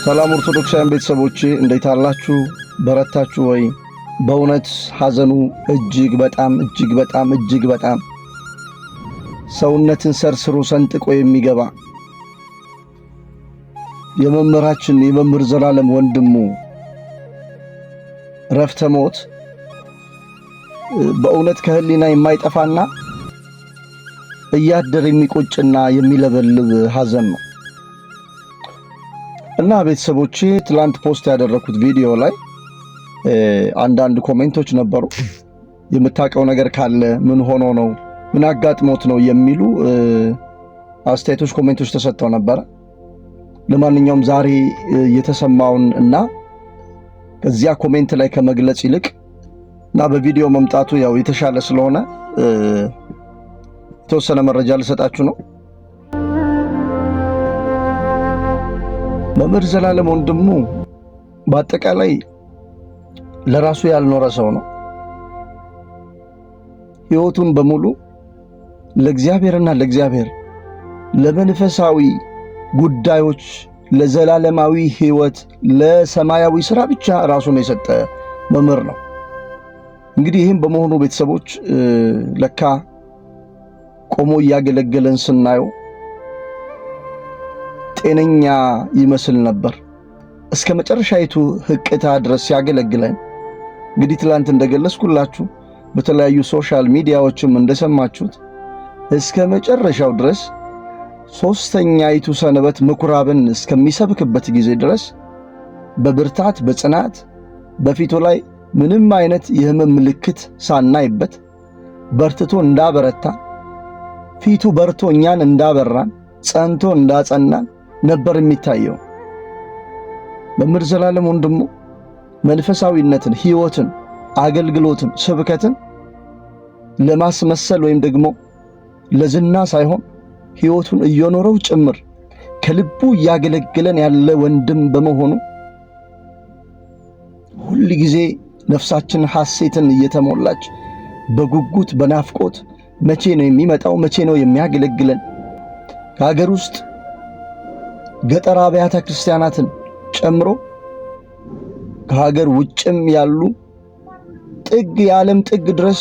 ሰላም ኦርቶዶክሳውያን ቤተሰቦቼ እንዴት አላችሁ? በረታችሁ ወይ? በእውነት ሐዘኑ እጅግ በጣም ሰውነትን ሰርስሮ ሰንጥቆ የሚገባ የመምህር ዘላለም ወንድሙ ረፍተ ሞት በእውነት ከህሊና የማይጠፋና እያደር የሚቆጭና የሚለበልብ ሐዘን ነው እና ቤተሰቦቼ ትላንት ፖስት ያደረኩት ቪዲዮ ላይ አንዳንድ ኮሜንቶች ነበሩ። የምታውቀው ነገር ካለ ምን ሆኖ ነው ምን አጋጥሞት ነው የሚሉ አስተያየቶች ኮሜንቶች ተሰጥተው ነበር። ለማንኛውም ዛሬ የተሰማውን እና ከዚያ ኮሜንት ላይ ከመግለጽ ይልቅ እና በቪዲዮ መምጣቱ ያው የተሻለ ስለሆነ የተወሰነ መረጃ ልሰጣችሁ ነው። መምህር ዘላለም ወንድሙ በአጠቃላይ ለራሱ ያልኖረ ሰው ነው። ሕይወቱን በሙሉ ለእግዚአብሔርና ለመንፈሳዊ ጉዳዮች፣ ለዘላለማዊ ሕይወት፣ ለሰማያዊ ሥራ ብቻ ራሱን የሰጠ መምህር ነው። እንግዲህ ይህም በመሆኑ ቤተሰቦች ለካ ቆሞ እያገለገለን ስናየው ጤነኛ ይመስል ነበር። እስከ መጨረሻይቱ ህቅታ ድረስ ያገለግለን። እንግዲህ ትላንት እንደገለጽኩላችሁ በተለያዩ ሶሻል ሚዲያዎችም እንደሰማችሁት እስከ መጨረሻው ድረስ ሶስተኛይቱ ሰንበት ምኩራብን እስከሚሰብክበት ጊዜ ድረስ በብርታት በጽናት በፊቱ ላይ ምንም አይነት የህመም ምልክት ሳናይበት በርትቶ እንዳበረታ ፊቱ በርቶ እኛን እንዳበራን ጸንቶ እንዳጸናን ነበር የሚታየው። መምህር ዘላለም ወንድሙ መንፈሳዊነትን፣ ሕይወትን፣ አገልግሎትን፣ ስብከትን ለማስመሰል ወይም ደግሞ ለዝና ሳይሆን ሕይወቱን እየኖረው ጭምር ከልቡ እያገለገለን ያለ ወንድም በመሆኑ ሁል ጊዜ ነፍሳችን ሐሴትን እየተሞላች በጉጉት በናፍቆት መቼ ነው የሚመጣው? መቼ ነው የሚያገለግለን? ከሀገር ውስጥ ገጠር አብያተ ክርስቲያናትን ጨምሮ ከሀገር ውጭም ያሉ የዓለም ጥግ ድረስ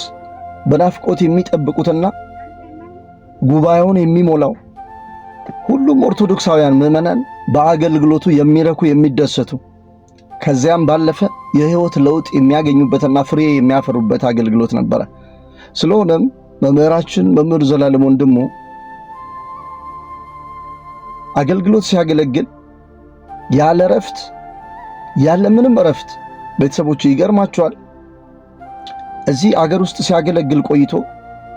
በናፍቆት የሚጠብቁትና ጉባኤውን የሚሞላው ሁሉም ኦርቶዶክሳውያን ምዕመናን በአገልግሎቱ የሚረኩ የሚደሰቱ ከዚያም ባለፈ የሕይወት ለውጥ የሚያገኙበትና ፍሬ የሚያፈሩበት አገልግሎት ነበረ። ስለሆነም መምህራችን መምህር ዘላለም ወንድሙ አገልግሎት ሲያገለግል ያለ ረፍት ያለ ምንም ረፍት ቤተሰቦች ይገርማቸዋል። እዚህ አገር ውስጥ ሲያገለግል ቆይቶ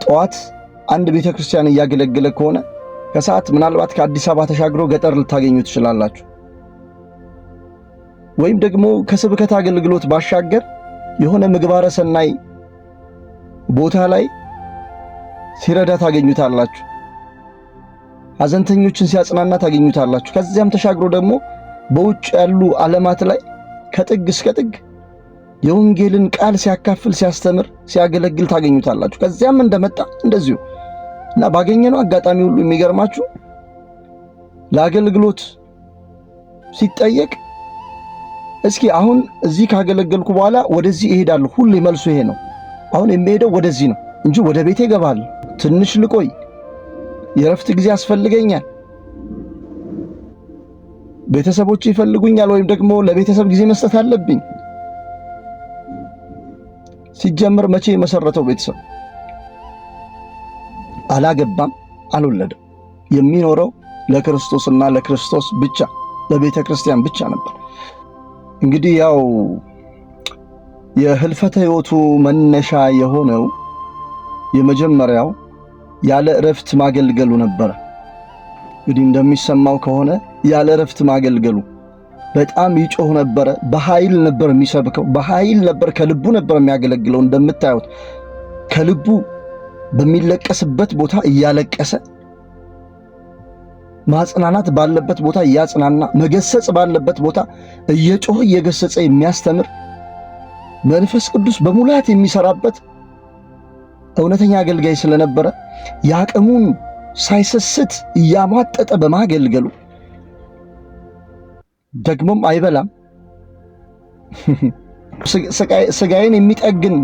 ጠዋት አንድ ቤተክርስቲያን እያገለገለ ከሆነ ከሰዓት ምናልባት ከአዲስ አበባ ተሻግሮ ገጠር ልታገኙ ትችላላችሁ። ወይም ደግሞ ከስብከት አገልግሎት ባሻገር የሆነ ምግባረ ሰናይ ቦታ ላይ ሲረዳ ታገኙታላችሁ። ሐዘንተኞችን ሲያጽናና ታገኙታላችሁ። ከዚያም ተሻግሮ ደግሞ በውጭ ያሉ ዓለማት ላይ ከጥግ እስከ ጥግ የወንጌልን ቃል ሲያካፍል፣ ሲያስተምር፣ ሲያገለግል ታገኙታላችሁ። ከዚያም እንደመጣ እንደዚሁ እና ባገኘነው አጋጣሚ ሁሉ የሚገርማችሁ ለአገልግሎት ሲጠየቅ እስኪ አሁን እዚህ ካገለገልኩ በኋላ ወደዚህ እሄዳለሁ፣ ሁሌ መልሱ ይሄ ነው። አሁን የሚሄደው ወደዚህ ነው እንጂ ወደ ቤቴ እገባለሁ፣ ትንሽ ልቆይ፣ የረፍት ጊዜ ያስፈልገኛል፣ ቤተሰቦች ይፈልጉኛል፣ ወይም ደግሞ ለቤተሰብ ጊዜ መስጠት አለብኝ። ሲጀምር መቼ የመሰረተው ቤተሰብ አላገባም፣ አልወለደም። የሚኖረው ለክርስቶስና ለክርስቶስ ብቻ ለቤተ ክርስቲያን ብቻ ነበር። እንግዲህ ያው የህልፈተ ሕይወቱ መነሻ የሆነው የመጀመሪያው ያለ እረፍት ማገልገሉ ነበር። እንግዲህ እንደሚሰማው ከሆነ ያለ እረፍት ማገልገሉ በጣም ይጮህ ነበር። በኃይል ነበር የሚሰብከው፣ በኃይል ነበር፣ ከልቡ ነበር የሚያገለግለው። እንደምታዩት ከልቡ በሚለቀስበት ቦታ እያለቀሰ፣ ማጽናናት ባለበት ቦታ እያጽናና፣ መገሰጽ ባለበት ቦታ እየጮህ እየገሰጸ የሚያስተምር መንፈስ ቅዱስ በሙላት የሚሰራበት እውነተኛ አገልጋይ ስለነበረ ያቀሙን ሳይሰስት እያማጠጠ በማገልገሉ ደግሞም አይበላም። ስጋዬን የሚጠግን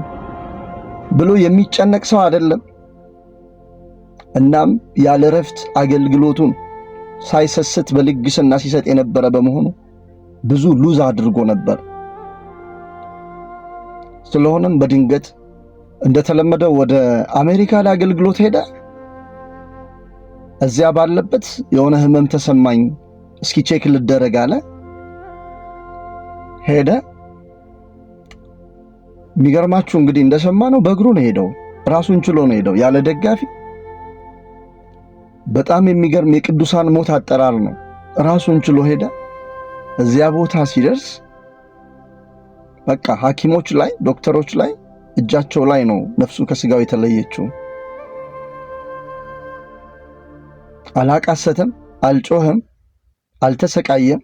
ብሎ የሚጨነቅ ሰው አይደለም። እናም ያለ ረፍት አገልግሎቱን ሳይሰስት በልግስና ሲሰጥ የነበረ በመሆኑ ብዙ ሉዝ አድርጎ ነበር። ስለሆነም በድንገት እንደተለመደው ወደ አሜሪካ ለአገልግሎት ሄደ። እዚያ ባለበት የሆነ ህመም ተሰማኝ፣ እስኪ ቼክ ልደረግ አለ። ሄደ። የሚገርማችሁ እንግዲህ እንደሰማነው በእግሩ ነው ሄደው፣ ራሱን ችሎ ነው ሄደው ያለ ደጋፊ። በጣም የሚገርም የቅዱሳን ሞት አጠራር ነው። ራሱን ችሎ ሄደ። እዚያ ቦታ ሲደርስ በቃ ሐኪሞች ላይ ዶክተሮች ላይ እጃቸው ላይ ነው ነፍሱ ከስጋው የተለየችው። አላቃሰተም፣ አልጮህም፣ አልተሰቃየም።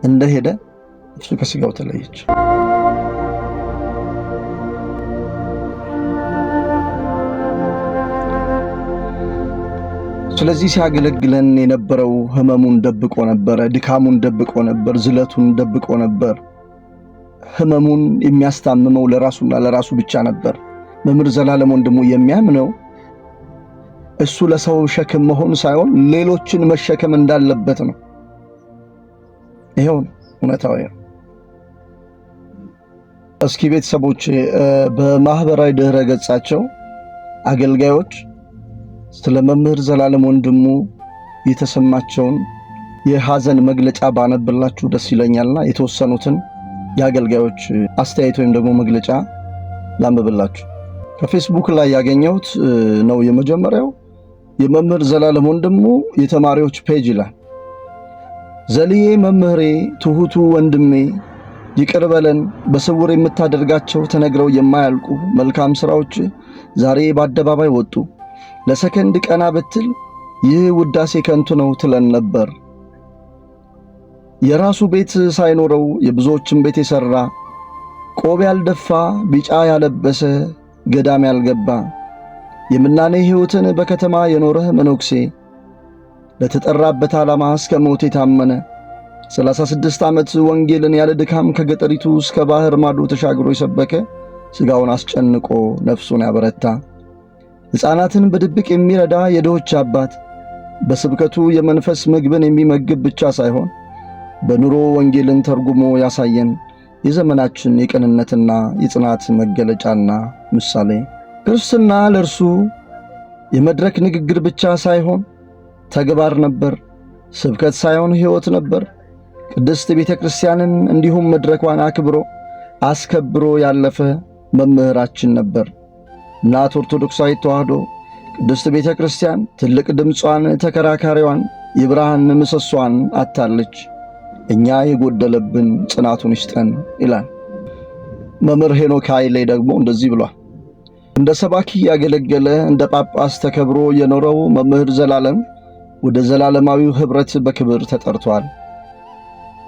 እንደሄደ ነፍሱ ከስጋው ተለየች። ስለዚህ ሲያገለግለን የነበረው ህመሙን ደብቆ ነበር፣ ድካሙን ደብቆ ነበር፣ ዝለቱን ደብቆ ነበር። ህመሙን የሚያስታምመው ለራሱና ለራሱ ብቻ ነበር። መምህር ዘላለም ወንድሙ የሚያምነው እሱ ለሰው ሸክም መሆን ሳይሆን ሌሎችን መሸከም እንዳለበት ነው። ይሄው እውነታው ነው። እስኪ ቤተሰቦች በማህበራዊ ድህረ ገጻቸው አገልጋዮች ስለ መምህር ዘላለም ወንድሙ የተሰማቸውን የሐዘን መግለጫ ባነብላችሁ ደስ ይለኛልና የተወሰኑትን የአገልጋዮች አስተያየት ወይም ደግሞ መግለጫ ላንብብላችሁ። ከፌስቡክ ላይ ያገኘሁት ነው የመጀመሪያው። የመምህር ዘላለም ወንድሙ የተማሪዎች ፔጅ ይላል። ዘልዬ መምህሬ፣ ትሁቱ ወንድሜ፣ ይቅር በለን። በስውር የምታደርጋቸው ተነግረው የማያልቁ መልካም ስራዎች ዛሬ በአደባባይ ወጡ። ለሰከንድ ቀና ብትል ይህ ውዳሴ ከንቱ ነው ትለን ነበር። የራሱ ቤት ሳይኖረው የብዙዎችን ቤት የሰራ፣ ቆብ ያልደፋ፣ ቢጫ ያለበሰ፣ ገዳም ያልገባ፣ የምናኔ ሕይወትን በከተማ የኖረ መነኩሴ፣ ለተጠራበት ዓላማ እስከ ሞት የታመነ 36 ዓመት ወንጌልን ያለ ድካም ከገጠሪቱ እስከ ባህር ማዶ ተሻግሮ የሰበከ፣ ሥጋውን አስጨንቆ ነፍሱን ያበረታ፣ ሕፃናትን በድብቅ የሚረዳ የድሆች አባት፣ በስብከቱ የመንፈስ ምግብን የሚመግብ ብቻ ሳይሆን በኑሮ ወንጌልን ተርጉሞ ያሳየን የዘመናችን የቅንነትና የጽናት መገለጫና ምሳሌ። ክርስትና ለእርሱ የመድረክ ንግግር ብቻ ሳይሆን ተግባር ነበር። ስብከት ሳይሆን ሕይወት ነበር። ቅድስት ቤተ ክርስቲያንን እንዲሁም መድረኳን አስከብሮ ያለፈ መምህራችን ነበር። እናት ኦርቶዶክሳዊት ተዋሕዶ ቅድስት ቤተ ክርስቲያን ትልቅ ድምጿን፣ ተከራካሪዋን፣ የብርሃን ምሰሷን አታለች። እኛ የጎደለብን ጽናቱን ይስጠን ይላል። መምህር ሄኖክ ኃይሌ ደግሞ እንደዚህ ብሏል። እንደ ሰባኪ ያገለገለ እንደ ጳጳስ ተከብሮ የኖረው መምህር ዘላለም ወደ ዘላለማዊው ኅብረት በክብር ተጠርቷል።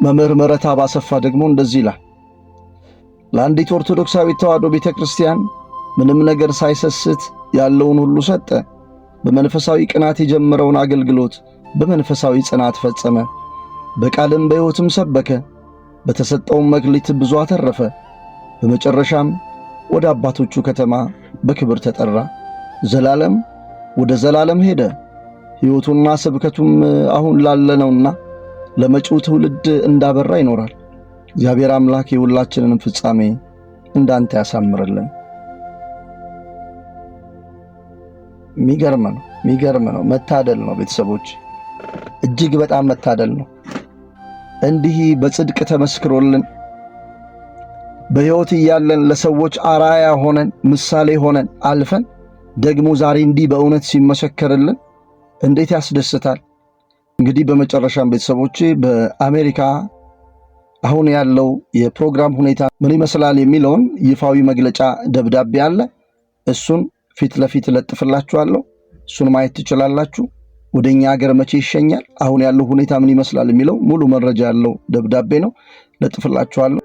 መምህር መረታ ባሰፋ ደግሞ እንደዚህ ይላል። ለአንዲት ኦርቶዶክሳዊት ተዋሕዶ ቤተ ክርስቲያን ምንም ነገር ሳይሰስት ያለውን ሁሉ ሰጠ። በመንፈሳዊ ቅናት የጀመረውን አገልግሎት በመንፈሳዊ ጽናት ፈጸመ። በቃልም በሕይወትም ሰበከ። በተሰጠውም መክሊት ብዙ አተረፈ። በመጨረሻም ወደ አባቶቹ ከተማ በክብር ተጠራ። ዘላለም ወደ ዘላለም ሄደ። ሕይወቱና ስብከቱም አሁን ላለነውና ለመጪው ትውልድ እንዳበራ ይኖራል። እግዚአብሔር አምላክ የሁላችንንም ፍጻሜ እንዳንተ ያሳምርልን። የሚገርም ነው። መታደል ነው ቤተሰቦች፣ እጅግ በጣም መታደል ነው። እንዲህ በጽድቅ ተመስክሮልን በሕይወት እያለን ለሰዎች አራያ ሆነን ምሳሌ ሆነን አልፈን ደግሞ ዛሬ እንዲህ በእውነት ሲመሰከርልን እንዴት ያስደስታል። እንግዲህ በመጨረሻም ቤተሰቦቼ በአሜሪካ አሁን ያለው የፕሮግራም ሁኔታ ምን ይመስላል የሚለውን ይፋዊ መግለጫ ደብዳቤ አለ። እሱን ፊት ለፊት ለጥፍላችኋለሁ። እሱን ማየት ትችላላችሁ። ወደኛ ሀገር መቼ ይሸኛል፣ አሁን ያለው ሁኔታ ምን ይመስላል የሚለው ሙሉ መረጃ ያለው ደብዳቤ ነው። ለጥፍላችኋለሁ።